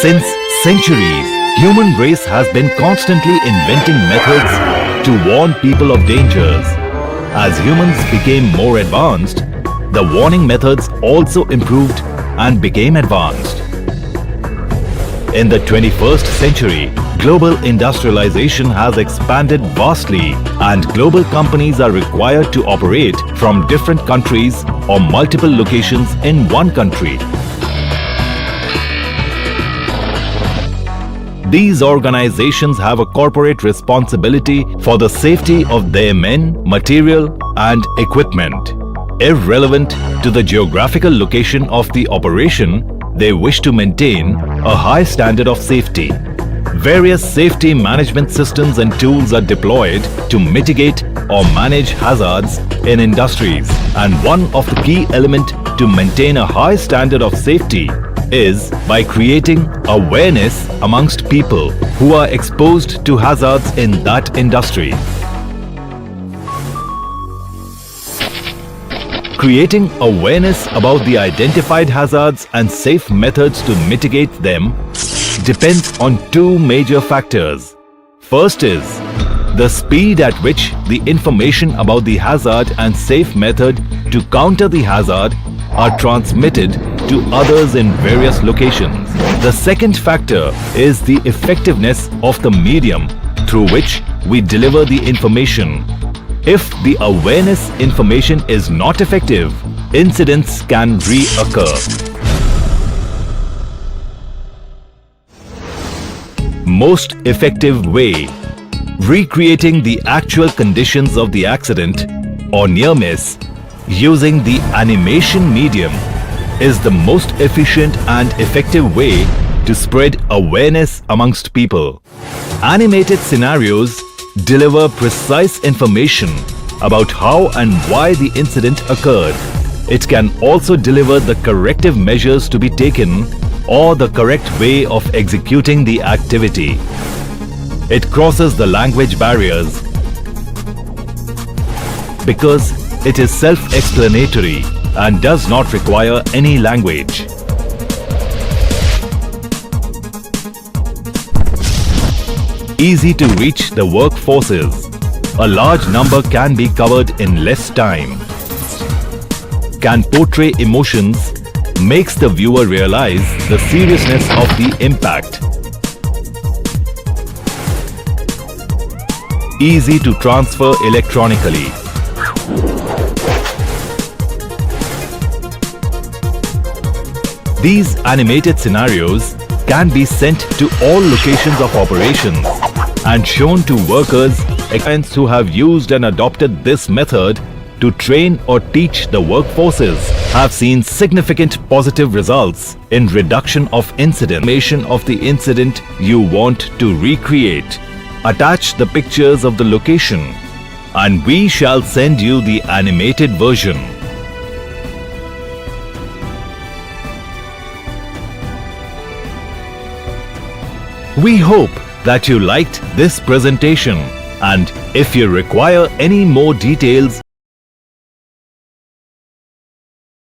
Since centuries, human race has been constantly inventing methods to warn people of dangers. As humans became more advanced, the warning methods also improved and became advanced. In the 21st century, global industrialization has expanded vastly and global companies are required to operate from different countries or multiple locations in one country. These organizations have a corporate responsibility for the safety of their men, material, and equipment. Irrelevant to the geographical location of the operation, they wish to maintain a high standard of safety. Various safety management systems and tools are deployed to mitigate or manage hazards in industries, and one of the key elements to maintain a high standard of safety is by creating awareness amongst people who are exposed to hazards in that industry. Creating awareness about the identified hazards and safe methods to mitigate them depends on two major factors. First is the speed at which the information about the hazard and safe method to counter the hazard are transmitted to others in various locations. The second factor is the effectiveness of the medium through which we deliver the information. If the awareness information is not effective, incidents can reoccur. Most effective way: recreating the actual conditions of the accident or near miss using the animation medium is the most efficient and effective way to spread awareness amongst people. Animated scenarios deliver precise information about how and why the incident occurred. It can also deliver the corrective measures to be taken or the correct way of executing the activity. It crosses the language barriers because it is self-explanatory and does not require any language. Easy to reach the workforces. A large number can be covered in less time. Can portray emotions, makes the viewer realize the seriousness of the impact. Easy to transfer electronically. These animated scenarios can be sent to all locations of operations and shown to workers who have used and adopted this method to train or teach the workforces have seen significant positive results in reduction of incident. Information of the incident you want to recreate. Attach the pictures of the location and we shall send you the animated version. We hope that you liked this presentation, and if you require any more details